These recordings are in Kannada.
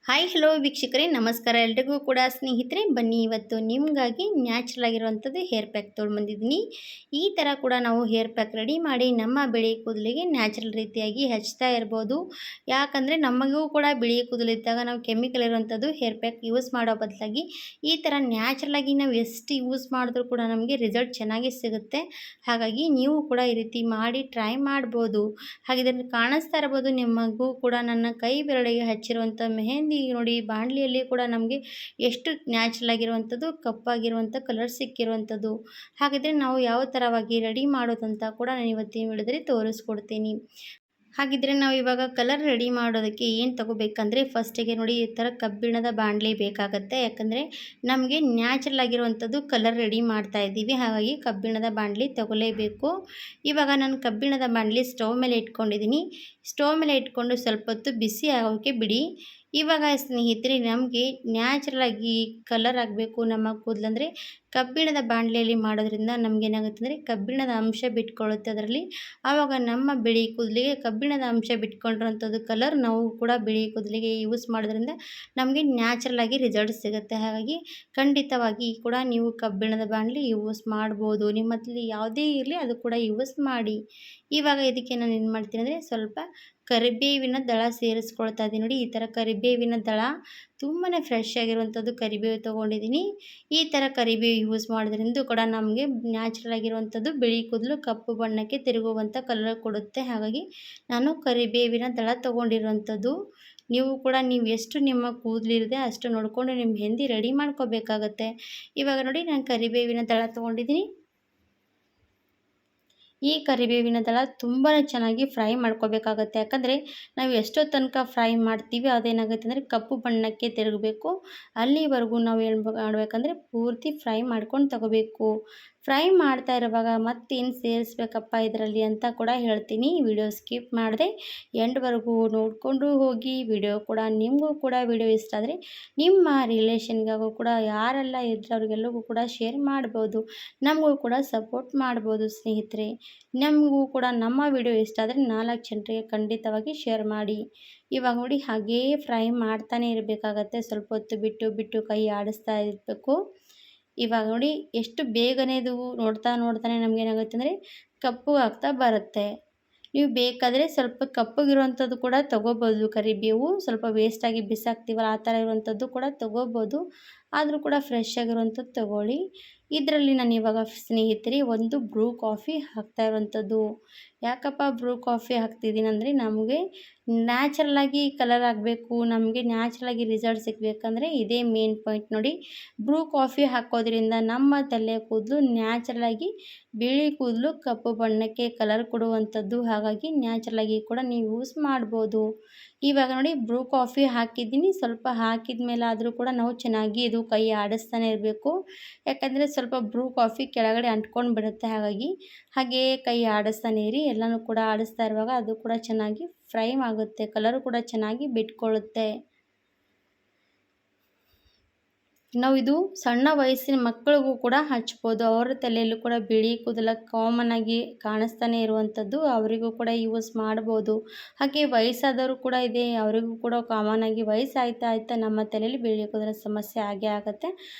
ಹಾಯ್ ಹಲೋ ವೀಕ್ಷಕರೇ ನಮಸ್ಕಾರ ಎಲ್ರಿಗೂ ಕೂಡ ಸ್ನೇಹಿತರೆ ಬನ್ನಿ ಇವತ್ತು ನಿಮಗಾಗಿ ನ್ಯಾಚುರಲ್ ಆಗಿರುವಂಥದ್ದು ಹೇರ್ ಪ್ಯಾಕ್ ತೊಗೊಂಡ್ಬಂದಿದ್ದೀನಿ. ಈ ಥರ ಕೂಡ ನಾವು ಹೇರ್ ಪ್ಯಾಕ್ ರೆಡಿ ಮಾಡಿ ನಮ್ಮ ಬಿಳಿ ಕೂದಲಿಗೆ ನ್ಯಾಚುರಲ್ ರೀತಿಯಾಗಿ ಹಚ್ತಾ ಇರ್ಬೋದು. ಯಾಕಂದರೆ ನಮಗೂ ಕೂಡ ಬಿಳಿ ಕೂದಲಿದ್ದಾಗ ನಾವು ಕೆಮಿಕಲ್ ಇರುವಂಥದ್ದು ಹೇರ್ ಪ್ಯಾಕ್ ಯೂಸ್ ಮಾಡೋ ಬದಲಾಗಿ ಈ ಥರ ನ್ಯಾಚುರಲಾಗಿ ನಾವು ಎಷ್ಟು ಯೂಸ್ ಮಾಡಿದ್ರೂ ಕೂಡ ನಮಗೆ ರಿಸಲ್ಟ್ ಚೆನ್ನಾಗಿ ಸಿಗುತ್ತೆ. ಹಾಗಾಗಿ ನೀವು ಕೂಡ ಈ ರೀತಿ ಮಾಡಿ ಟ್ರೈ ಮಾಡ್ಬೋದು. ಹಾಗೆ ಇದರಲ್ಲಿ ಕಾಣಿಸ್ತಾ ಇರ್ಬೋದು ನಿಮಗೂ ಕೂಡ ನನ್ನ ಕೈ ಬೆರಳಿಗೆ ಹಚ್ಚಿರುವಂಥ ಮೆಹಂದಿ ನೋಡಿ ಬಾಣಲಿಯಲ್ಲಿ ಕೂಡ ನಮಗೆ ಎಷ್ಟು ನ್ಯಾಚುರಲ್ ಆಗಿರುವಂಥದ್ದು ಕಪ್ಪಾಗಿರುವಂಥ ಕಲರ್ ಸಿಕ್ಕಿರುವಂಥದ್ದು. ಹಾಗಿದ್ರೆ ನಾವು ಯಾವ ಥರವಾಗಿ ರೆಡಿ ಮಾಡೋದಂತ ಕೂಡ ನಾನು ಇವತ್ತಿನ ವಿಡಿಯೋದಲ್ಲಿ ತೋರಿಸ್ಕೊಡ್ತೀನಿ. ಹಾಗಿದ್ರೆ ನಾವು ಇವಾಗ ಕಲರ್ ರೆಡಿ ಮಾಡೋದಕ್ಕೆ ಏನು ತಗೋಬೇಕಂದ್ರೆ ಫಸ್ಟಿಗೆ ನೋಡಿ ಈ ಥರ ಕಬ್ಬಿಣದ ಬಾಣಲಿ ಬೇಕಾಗುತ್ತೆ. ಯಾಕಂದರೆ ನಮಗೆ ನ್ಯಾಚುರಲ್ ಆಗಿರುವಂಥದ್ದು ಕಲರ್ ರೆಡಿ ಮಾಡ್ತಾ ಇದ್ದೀವಿ, ಹಾಗಾಗಿ ಕಬ್ಬಿಣದ ಬಾಣಲಿ ತಗೊಳ್ಳೇಬೇಕು. ಇವಾಗ ನಾನು ಕಬ್ಬಿಣದ ಬಾಣಲಿ ಸ್ಟವ್ ಮೇಲೆ ಇಟ್ಕೊಂಡಿದ್ದೀನಿ. ಸ್ಟವ್ ಮೇಲೆ ಇಟ್ಕೊಂಡು ಸ್ವಲ್ಪ ಹೊತ್ತು ಬಿಸಿ ಆಗೋಕ್ಕೆ ಬಿಡಿ. ಇವಾಗ ಸ್ನೇಹಿತರೆ ನಮಗೆ ನ್ಯಾಚುರಲಾಗಿ ಕಲರ್ ಆಗಬೇಕು ನಮ್ಮ ಕೂದಲಂದರೆ ಕಬ್ಬಿಣದ ಬಾಣಲೆಯಲ್ಲಿ ಮಾಡೋದ್ರಿಂದ ನಮಗೇನಾಗುತ್ತೆ ಅಂದರೆ ಕಬ್ಬಿಣದ ಅಂಶ ಬಿಟ್ಕೊಳ್ಳುತ್ತೆ ಅದರಲ್ಲಿ. ಆವಾಗ ನಮ್ಮ ಬಿಳಿ ಕೂದಲಿಗೆ ಕಬ್ಬಿಣದ ಅಂಶ ಬಿಟ್ಕೊಂಡಿರೋಂಥದ್ದು ಕಲರ್ ನಾವು ಕೂಡ ಬಿಳಿ ಕೂದಲಿಗೆ ಯೂಸ್ ಮಾಡೋದ್ರಿಂದ ನಮಗೆ ನ್ಯಾಚುರಲಾಗಿ ರಿಸಲ್ಟ್ ಸಿಗುತ್ತೆ. ಹಾಗಾಗಿ ಖಂಡಿತವಾಗಿ ಕೂಡ ನೀವು ಕಬ್ಬಿಣದ ಬಾಣಲಿ ಯೂಸ್ ಮಾಡ್ಬೋದು. ನಿಮ್ಮ ಹತ್ರ ಯಾವುದೇ ಇರಲಿ ಅದು ಕೂಡ ಯೂಸ್ ಮಾಡಿ. ಇವಾಗ ಇದಕ್ಕೆ ನಾನು ಏನು ಮಾಡ್ತೀನಿ ಅಂದರೆ ಸ್ವಲ್ಪ ಕರಿಬೇವಿನ ದಳ ಸೇರಿಸ್ಕೊಳ್ತಾ ಇದ್ದೀನಿ. ನೋಡಿ ಈ ಥರ ಕರಿಬೇವಿನ ದಳ ತುಂಬಾ ಫ್ರೆಶ್ ಆಗಿರುವಂಥದ್ದು ಕರಿಬೇವು ತೊಗೊಂಡಿದ್ದೀನಿ. ಈ ಥರ ಕರಿಬೇವು ಯೂಸ್ ಮಾಡೋದ್ರಿಂದ ಕೂಡ ನಮಗೆ ನ್ಯಾಚುರಲ್ ಆಗಿರುವಂಥದ್ದು ಬಿಳಿ ಕೂದಲು ಕಪ್ಪು ಬಣ್ಣಕ್ಕೆ ತಿರುಗುವಂಥ ಕಲರ್ ಕೊಡುತ್ತೆ. ಹಾಗಾಗಿ ನಾನು ಕರಿಬೇವಿನ ದಳ ತೊಗೊಂಡಿರುವಂಥದ್ದು. ನೀವು ಕೂಡ ಎಷ್ಟು ನಿಮ್ಮ ಕೂದಲಿರುತ್ತೆ ಅಷ್ಟು ನೋಡಿಕೊಂಡು ನಿಮ್ಮ ಮೆಹಂದಿ ರೆಡಿ ಮಾಡ್ಕೋಬೇಕಾಗತ್ತೆ. ಇವಾಗ ನೋಡಿ ನಾನು ಕರಿಬೇವಿನ ದಳ ತೊಗೊಂಡಿದ್ದೀನಿ. ಈ ಕರಿಬೇವಿನ ದಳ ತುಂಬಾ ಚೆನ್ನಾಗಿ ಫ್ರೈ ಮಾಡ್ಕೋಬೇಕಾಗತ್ತೆ. ಯಾಕಂದರೆ ನಾವು ಎಷ್ಟೋ ತನಕ ಫ್ರೈ ಮಾಡ್ತೀವಿ ಅದೇನಾಗುತ್ತೆ ಅಂದರೆ ಕಪ್ಪು ಬಣ್ಣಕ್ಕೆ ತಿರುಗಬೇಕು. ಅಲ್ಲಿವರೆಗೂ ನಾವು ಏನು ಮಾಡಬೇಕಂದ್ರೆ ಪೂರ್ತಿ ಫ್ರೈ ಮಾಡ್ಕೊಂಡು ತಗೋಬೇಕು. ಫ್ರೈ ಮಾಡ್ತಾ ಇರುವಾಗ ಮತ್ತೇನು ಸೇರಿಸ್ಬೇಕಪ್ಪ ಇದರಲ್ಲಿ ಅಂತ ಕೂಡ ಹೇಳ್ತೀನಿ. ವಿಡಿಯೋ ಸ್ಕಿಪ್ ಮಾಡದೆ ಎಂಡ್ವರೆಗೂ ನೋಡಿಕೊಂಡು ಹೋಗಿ. ವಿಡಿಯೋ ಕೂಡ ನಿಮಗೂ ಕೂಡ ವಿಡಿಯೋ ಇಷ್ಟ ಆದರೆ ನಿಮ್ಮ ರಿಲೇಷನ್ಗಾಗೂ ಕೂಡ ಯಾರೆಲ್ಲ ಇದ್ದರೆ ಅವ್ರಿಗೆಲ್ಲರಿಗೂ ಕೂಡ ಶೇರ್ ಮಾಡ್ಬೋದು. ನಮಗೂ ಕೂಡ ಸಪೋರ್ಟ್ ಮಾಡ್ಬೋದು ಸ್ನೇಹಿತರೆ. ನಮಗೂ ಕೂಡ ನಮ್ಮ ವಿಡಿಯೋ ಇಷ್ಟ ಆದರೆ 4 ಜನರಿಗೆ ಖಂಡಿತವಾಗಿ ಶೇರ್ ಮಾಡಿ. ಇವಾಗ ನೋಡಿ ಹಾಗೇ ಫ್ರೈ ಮಾಡ್ತಾನೆ ಇರಬೇಕಾಗತ್ತೆ. ಸ್ವಲ್ಪ ಹೊತ್ತು ಬಿಟ್ಟು ಬಿಟ್ಟು ಕೈ ಆಡಿಸ್ತಾ ಇರಬೇಕು. ಇವಾಗ ನೋಡಿ ಎಷ್ಟು ಬೇಗನೆ ಇದು ನೋಡ್ತಾನೆ ನಮಗೇನಾಗುತ್ತೆ ಅಂದರೆ ಕಪ್ಪು ಆಗ್ತಾ ಬರುತ್ತೆ. ನೀವು ಬೇಕಾದರೆ ಸ್ವಲ್ಪ ಕಪ್ಪಗಿರುವಂಥದ್ದು ಕೂಡ ತೊಗೋಬೋದು. ಕರಿಬೇವು ಸ್ವಲ್ಪ ವೇಸ್ಟಾಗಿ ಬಿಸಾಕ್ತೀವಲ್ಲ ಆ ಥರ ಇರುವಂಥದ್ದು ಕೂಡ ತೊಗೋಬೋದು. ಆದರೂ ಕೂಡ ಫ್ರೆಶ್ ಆಗಿರುವಂಥದ್ದು ತೊಗೊಳ್ಳಿ. ಇದರಲ್ಲಿ ನಾನು ಇವಾಗ ಸ್ನೇಹಿತರೆ ಒಂದು ಬ್ರೂ ಕಾಫಿ ಹಾಕ್ತಾ ಇರುವಂಥದ್ದು. ಯಾಕಪ್ಪ ಬ್ರೂ ಕಾಫಿ ಹಾಕ್ತಿದ್ದೀನಿ ಅಂದರೆ ನಮಗೆ ನ್ಯಾಚುರಲಾಗಿ ಕಲರ್ ಆಗಬೇಕು, ನಮಗೆ ನ್ಯಾಚುರಲಾಗಿ ರಿಸಲ್ಟ್ ಸಿಗಬೇಕಂದ್ರೆ ಇದೇ ಮೇನ್ ಪಾಯಿಂಟ್ ನೋಡಿ. ಬ್ರೂ ಕಾಫಿ ಹಾಕೋದ್ರಿಂದ ನಮ್ಮ ತಲೆ ಕೂದಲು ನ್ಯಾಚುರಲಾಗಿ ಬಿಳಿ ಕೂದಲು ಕಪ್ಪು ಬಣ್ಣಕ್ಕೆ ಕಲರ್ ಕೊಡುವಂಥದ್ದು. ಹಾಗಾಗಿ ನ್ಯಾಚುರಲಾಗಿ ಕೂಡ ನೀವು ಯೂಸ್ ಮಾಡ್ಬೋದು. ಇವಾಗ ನೋಡಿ ಬ್ರೂ ಕಾಫಿ ಹಾಕಿದ್ದೀನಿ. ಸ್ವಲ್ಪ ಹಾಕಿದ ಮೇಲೆ ಆದರೂ ಕೂಡ ನಾವು ಚೆನ್ನಾಗಿ ಇದು ಕೈ ಆಡಿಸ್ತಾನೆ ಇರಬೇಕು. ಯಾಕಂದರೆ ಸ್ವಲ್ಪ ಬ್ರೂ ಕಾಫಿ ಕೆಳಗಡೆ ಅಂಟ್ಕೊಂಡು ಬಿಡುತ್ತೆ. ಹಾಗಾಗಿ ಹಾಗೇ ಕೈ ಆಡಿಸ್ತಾನೆ ಇರಿ. ಎಲ್ಲನೂ ಕೂಡ ಆಡಿಸ್ತಾ ಇರುವಾಗ ಅದು ಕೂಡ ಚೆನ್ನಾಗಿ ಫ್ರೈ ಆಗುತ್ತೆ, ಕಲರು ಕೂಡ ಚೆನ್ನಾಗಿ ಬಿಟ್ಕೊಳ್ಳುತ್ತೆ. ನಾವು ಇದು ಸಣ್ಣ ವಯಸ್ಸಿನ ಮಕ್ಕಳಿಗೂ ಕೂಡ ಹಚ್ಬೋದು. ಅವರ ತಲೆಯಲ್ಲೂ ಕೂಡ ಬಿಳಿ ಕೂದಲ ಕಾಮನ್ ಆಗಿ ಕಾಣಿಸ್ತಾನೆ ಇರುವಂಥದ್ದು, ಅವರಿಗೂ ಕೂಡ ಯೂಸ್ ಮಾಡ್ಬೋದು. ಹಾಗೆ ವಯಸ್ಸಾದವರು ಕೂಡ ಇದೆ, ಅವರಿಗೂ ಕೂಡ ಕಾಮನ್ ಆಗಿ ವಯಸ್ಸಾಯ್ತಾ ನಮ್ಮ ತಲೆಯಲ್ಲಿ ಬಿಳಿ ಕೂದಲ ಸಮಸ್ಯೆ ಆಗೇ ಆಗುತ್ತೆ.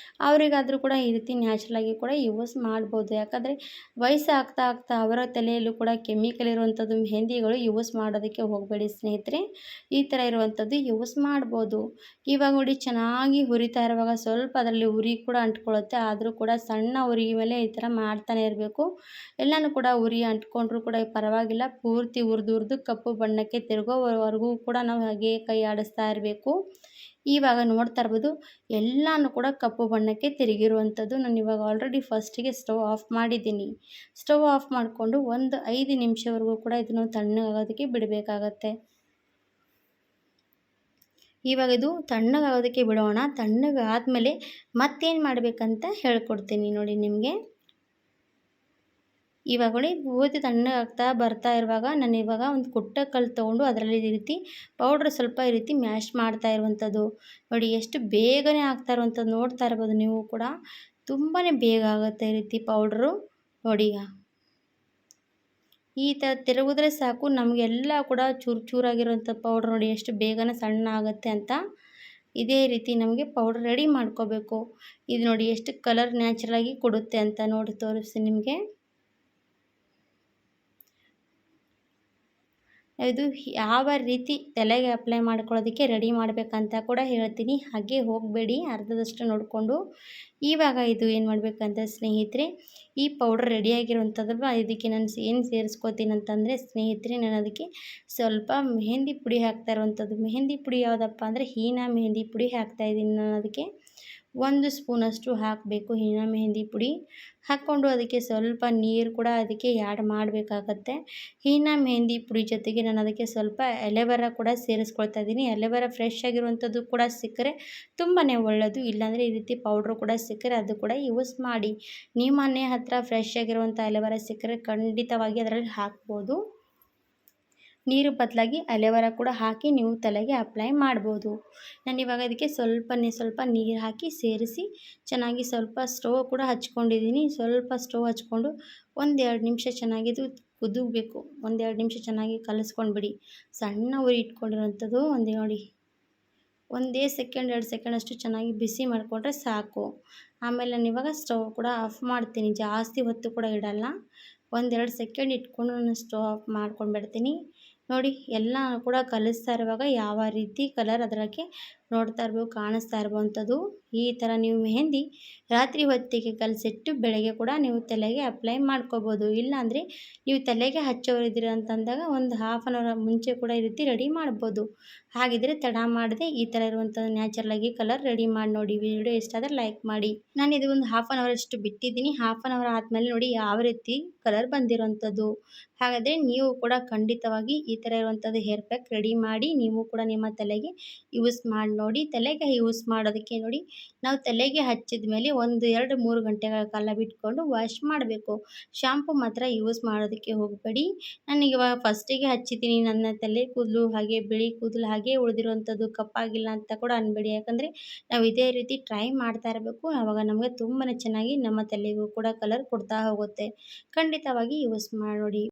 ಅವರಿಗಾದರೂ ಕೂಡ ಈ ರೀತಿ ನ್ಯಾಚುರಲಾಗಿ ಕೂಡ ಯೂಸ್ ಮಾಡ್ಬೋದು. ಯಾಕಂದರೆ ವಯಸ್ಸಾಗ್ತಾ ಅವರ ತಲೆಯಲ್ಲೂ ಕೂಡ ಕೆಮಿಕಲ್ ಇರುವಂಥದ್ದು ಮೆಹಂದಿಗಳು ಯೂಸ್ ಮಾಡೋದಕ್ಕೆ ಹೋಗಬೇಡಿ ಸ್ನೇಹಿತರೆ. ಈ ಥರ ಇರುವಂಥದ್ದು ಯೂಸ್ ಮಾಡ್ಬೋದು. ಇವಾಗ ನೋಡಿ ಚೆನ್ನಾಗಿ ಹುರಿತಾ ಇರುವಾಗ ಸ್ವಲ್ಪ ಅದರಲ್ಲಿ ಉರಿ ಕೂಡ ಅಂಟ್ಕೊಳ್ಳುತ್ತೆ. ಆದರೂ ಕೂಡ ಸಣ್ಣ ಉರಿ ಮೇಲೆ ಈ ಥರ ಮಾಡ್ತಾನೆ ಇರಬೇಕು. ಎಲ್ಲನೂ ಕೂಡ ಉರಿ ಅಂಟ್ಕೊಂಡ್ರೂ ಕೂಡ ಪರವಾಗಿಲ್ಲ, ಪೂರ್ತಿ ಹುರಿದು ಕಪ್ಪು ಬಣ್ಣಕ್ಕೆ ತಿರುಗೋವರೆಗೂ ಕೂಡ ನಾವು ಹಾಗೆ ಕೈ ಆಡಿಸ್ತಾ ಇರಬೇಕು. ಇವಾಗ ನೋಡ್ತಾ ಇರ್ಬೋದು ಎಲ್ಲನೂ ಕೂಡ ಕಪ್ಪು ಬಣ್ಣಕ್ಕೆ ತಿರುಗಿರುವಂಥದ್ದು. ನಾನು ಇವಾಗ ಆಲ್ರೆಡಿ ಫಸ್ಟಿಗೆ ಸ್ಟವ್ ಆಫ್ ಮಾಡಿದ್ದೀನಿ. ಸ್ಟವ್ ಆಫ್ ಮಾಡಿಕೊಂಡು ಒಂದು 5 ನಿಮಿಷವರೆಗೂ ಕೂಡ ಇದನ್ನು ತಣ್ಣಗಾಗೋದಕ್ಕೆ ಬಿಡಬೇಕಾಗತ್ತೆ. ಇವಾಗ ಇದು ತಣ್ಣಗಾಗೋದಕ್ಕೆ ಬಿಡೋಣ. ತಣ್ಣಗಾದಮೇಲೆ ಮತ್ತೇನು ಮಾಡಬೇಕಂತ ಹೇಳ್ಕೊಡ್ತೀನಿ ನೋಡಿ ನಿಮಗೆ. ಇವಾಗ ನೋಡಿ ಪೂರ್ತಿ ತಣ್ಣಗಾಗ್ತಾ ಬರ್ತಾ ಇರುವಾಗ ನಾನು ಇವಾಗ ಒಂದು ಕುಟ್ಟ ಕಲ್ಲು ತೊಗೊಂಡು ಅದರಲ್ಲಿ ಈ ರೀತಿ ಪೌಡ್ರ್ ಸ್ವಲ್ಪ ಈ ರೀತಿ ಮ್ಯಾಶ್ ಮಾಡ್ತಾ ಇರುವಂಥದ್ದು. ನೋಡಿ ಎಷ್ಟು ಬೇಗನೆ ಆಗ್ತಾ ಇರುವಂಥದ್ದು ನೋಡ್ತಾ ಇರ್ಬೋದು ನೀವು ಕೂಡ. ತುಂಬಾ ಬೇಗ ಆಗುತ್ತೆ ಈ ರೀತಿ ಪೌಡ್ರು ನೋಡಿ. ಈ ಥರ ತಿರುಗಿದ್ರೆ ಸಾಕು ನಮಗೆಲ್ಲ ಕೂಡ ಚೂರು ಚೂರಾಗಿರುವಂಥ ಪೌಡ್ರ್ ನೋಡಿ ಎಷ್ಟು ಬೇಗನೆ ಸಣ್ಣ ಆಗುತ್ತೆ ಅಂತ. ಇದೇ ರೀತಿ ನಮಗೆ ಪೌಡರ್ ರೆಡಿ ಮಾಡ್ಕೋಬೇಕು. ಇದು ನೋಡಿ ಎಷ್ಟು ಕಲರ್ ನ್ಯಾಚುರಲಾಗಿ ಕೊಡುತ್ತೆ ಅಂತ ನೋಡಿ ತೋರಿಸಿ ನಿಮಗೆ. ಇದು ಯಾವ ರೀತಿ ತಲೆಗೆ ಅಪ್ಲೈ ಮಾಡ್ಕೊಳ್ಳೋದಕ್ಕೆ ರೆಡಿ ಮಾಡಬೇಕಂತ ಕೂಡ ಹೇಳ್ತೀನಿ. ಹಾಗೆ ಹೋಗಬೇಡಿ, ಅರ್ಧದಷ್ಟು ನೋಡಿಕೊಂಡು. ಇವಾಗ ಇದು ಏನು ಮಾಡಬೇಕಂತ ಸ್ನೇಹಿತರೆ, ಈ ಪೌಡರ್ ರೆಡಿಯಾಗಿರುವಂಥದ್ದಲ್ವ, ಇದಕ್ಕೆ ನಾನು ಏನು ಸೇರಿಸ್ಕೋತೀನಿ ಅಂತಂದರೆ ಸ್ನೇಹಿತರೆ, ನಾನು ಅದಕ್ಕೆ ಸ್ವಲ್ಪ ಮೆಹಂದಿ ಪುಡಿ ಹಾಕ್ತಾ ಇರುವಂಥದ್ದು. ಮೆಹಂದಿ ಪುಡಿ ಯಾವುದಪ್ಪ ಅಂದರೆ ಹೀನಾ ಮೆಹಂದಿ ಪುಡಿ ಹಾಕ್ತಾಯಿದ್ದೀನಿ ನಾನು. ಅದಕ್ಕೆ 1 ಸ್ಪೂನಷ್ಟು ಹಾಕಬೇಕು ಹೀನಾ ಮೆಹಂದಿ ಪುಡಿ. ಹಾಕ್ಕೊಂಡು ಅದಕ್ಕೆ ಸ್ವಲ್ಪ ನೀರು ಕೂಡ ಅದಕ್ಕೆ ಆ್ಯಡ್ ಮಾಡಬೇಕಾಗತ್ತೆ. ಹೀನಾ ಮೆಹಂದಿ ಪುಡಿ ಜೊತೆಗೆ ನಾನು ಅದಕ್ಕೆ ಸ್ವಲ್ಪ ಎಲೆವರ ಕೂಡ ಸೇರಿಸ್ಕೊಳ್ತಾ ಇದ್ದೀನಿ. ಎಲೆವರ ಫ್ರೆಶ್ ಆಗಿರುವಂಥದ್ದು ಕೂಡ ಸಿಕ್ಕರೆ ತುಂಬಾ ಒಳ್ಳೆಯದು. ಇಲ್ಲಾಂದರೆ ಈ ರೀತಿ ಪೌಡ್ರು ಕೂಡ ಸಿಕ್ಕರೆ ಅದು ಕೂಡ ಯೂಸ್ ಮಾಡಿ. ನಿಮ್ಮ ಮನೆ ಹತ್ತಿರ ಫ್ರೆಶ್ ಆಗಿರುವಂಥ ಎಲೆವರ ಸಿಕ್ಕರೆ ಖಂಡಿತವಾಗಿ ಅದರಲ್ಲಿ ಹಾಕ್ಬೋದು. ನೀರು ಬದಲಾಗಿ ಅಲೆವರ ಕೂಡ ಹಾಕಿ ನೀವು ತಲೆಗೆ ಅಪ್ಲೈ ಮಾಡ್ಬೋದು. ನಾನಿವಾಗ ಅದಕ್ಕೆ ಸ್ವಲ್ಪ ನೀರು ಹಾಕಿ ಸೇರಿಸಿ ಚೆನ್ನಾಗಿ ಸ್ವಲ್ಪ ಸ್ಟವ್ ಕೂಡ ಹಚ್ಕೊಂಡಿದ್ದೀನಿ. ಸ್ವಲ್ಪ ಸ್ಟವ್ ಹಚ್ಕೊಂಡು 1-2 ನಿಮಿಷ ಚೆನ್ನಾಗಿದು ಕುದಬೇಕು. 1-2 ನಿಮಿಷ ಚೆನ್ನಾಗಿ ಕಲಿಸ್ಕೊಂಡ್ಬಿಡಿ. ಸಣ್ಣ ಉರಿ ಇಟ್ಕೊಂಡಿರೋಂಥದ್ದು ನೋಡಿ, 1 ಸೆಕೆಂಡ್ 2 ಸೆಕೆಂಡ್ ಅಷ್ಟು ಚೆನ್ನಾಗಿ ಬಿಸಿ ಮಾಡಿಕೊಂಡ್ರೆ ಸಾಕು. ಆಮೇಲೆ ನಾನು ಇವಾಗ ಸ್ಟವ್ ಕೂಡ ಆಫ್ ಮಾಡ್ತೀನಿ. ಜಾಸ್ತಿ ಹೊತ್ತು ಕೂಡ ಇಡಲ್ಲ. 1-2 ಸೆಕೆಂಡ್ ಇಟ್ಕೊಂಡು ನಾನು ಸ್ಟವ್ ಆಫ್ ಮಾಡ್ಕೊಂಡ್ಬಿಡ್ತೀನಿ. ನೋಡಿ, ಎಲ್ಲ ಕೂಡ ಕಲಿಸ್ತಾ ಇರುವಾಗ ಯಾವ ರೀತಿ ಕಲರ್ ಅದಕ್ಕೆ ನೋಡ್ತಾ ಇರ್ಬೋದು, ಕಾಣಿಸ್ತಾ ಇರುವಂಥದ್ದು. ಈ ಥರ ನೀವು ಮೆಹಂದಿ ರಾತ್ರಿ ಹೊತ್ತಿಗೆ ಕಲಸಿಟ್ಟು ಬೆಳಗ್ಗೆ ಕೂಡ ನೀವು ತಲೆಗೆ ಅಪ್ಲೈ ಮಾಡ್ಕೋಬೋದು. ಇಲ್ಲಾಂದರೆ ನೀವು ತಲೆಗೆ ಹಚ್ಚೋರಿದ್ದೀರ ಅಂತಂದಾಗ ಒಂದು ಹಾಫ್ ಆನ್ ಅವರ್ ಮುಂಚೆ ಕೂಡ ಈ ರೀತಿ ರೆಡಿ ಮಾಡ್ಬೋದು. ಹಾಗಿದ್ರೆ ತಡ ಮಾಡದೆ ಈ ಥರ ಇರುವಂಥದ್ದು ನ್ಯಾಚುರಲಾಗಿ ಕಲರ್ ರೆಡಿ ಮಾಡಿ ನೋಡಿ. ವಿಡಿಯೋ ಇಷ್ಟ ಆದರೆ ಲೈಕ್ ಮಾಡಿ. ನಾನು ಇದು ಒಂದು ಹಾಫ್ ಆನ್ ಅವರ್ ಅಷ್ಟು ಬಿಟ್ಟಿದ್ದೀನಿ. ಹಾಫ್ ಆನ್ ಅವರ್ ಆದಮೇಲೆ ನೋಡಿ ಯಾವ ರೀತಿ ಕಲರ್ ಬಂದಿರೋವಂಥದ್ದು. ಹಾಗಾದರೆ ನೀವು ಕೂಡ ಖಂಡಿತವಾಗಿ ಈ ಥರ ಇರುವಂಥದ್ದು ಹೇರ್ ಪ್ಯಾಕ್ ರೆಡಿ ಮಾಡಿ ನೀವು ಕೂಡ ನಿಮ್ಮ ತಲೆಗೆ ಯೂಸ್ ಮಾಡಿ ನೋಡಿ. ತಲೆಗೆ ಯೂಸ್ ಮಾಡೋದಕ್ಕೆ ನೋಡಿ, ನಾವು ತಲೆಗೆ ಹಚ್ಚಿದ ಮೇಲೆ 1-2-3 ಗಂಟೆಗಳ ಕಾಲ ಬಿಟ್ಕೊಂಡು ವಾಶ್ ಮಾಡಬೇಕು. ಶಾಂಪು ಮಾತ್ರ ಯೂಸ್ ಮಾಡೋದಕ್ಕೆ ಹೋಗಬೇಡಿ. ನನಗಿವಾಗ ಫಸ್ಟಿಗೆ ಹಚ್ಚಿದ್ದೀನಿ, ನನ್ನ ತಲೆ ಕೂದಲು ಹಾಗೆ ಬಿಳಿ ಕೂದಲು ಹಾಗೆ ಉಳಿದಿರುವಂಥದ್ದು, ಕಪ್ಪಾಗಿಲ್ಲ ಅಂತ ಕೂಡ ಅನ್ಬೇಡಿ. ಯಾಕಂದರೆ ನಾವು ಇದೇ ರೀತಿ ಟ್ರೈ ಮಾಡ್ತಾ ಇರಬೇಕು. ಆವಾಗ ನಮಗೆ ತುಂಬಾ ಚೆನ್ನಾಗಿ ನಮ್ಮ ತಲೆಗೂ ಕೂಡ ಕಲರ್ ಕೊಡ್ತಾ ಹೋಗುತ್ತೆ. ಖಂಡಿತವಾಗಿ ಯೂಸ್ ಮಾಡಿ ನೋಡಿ.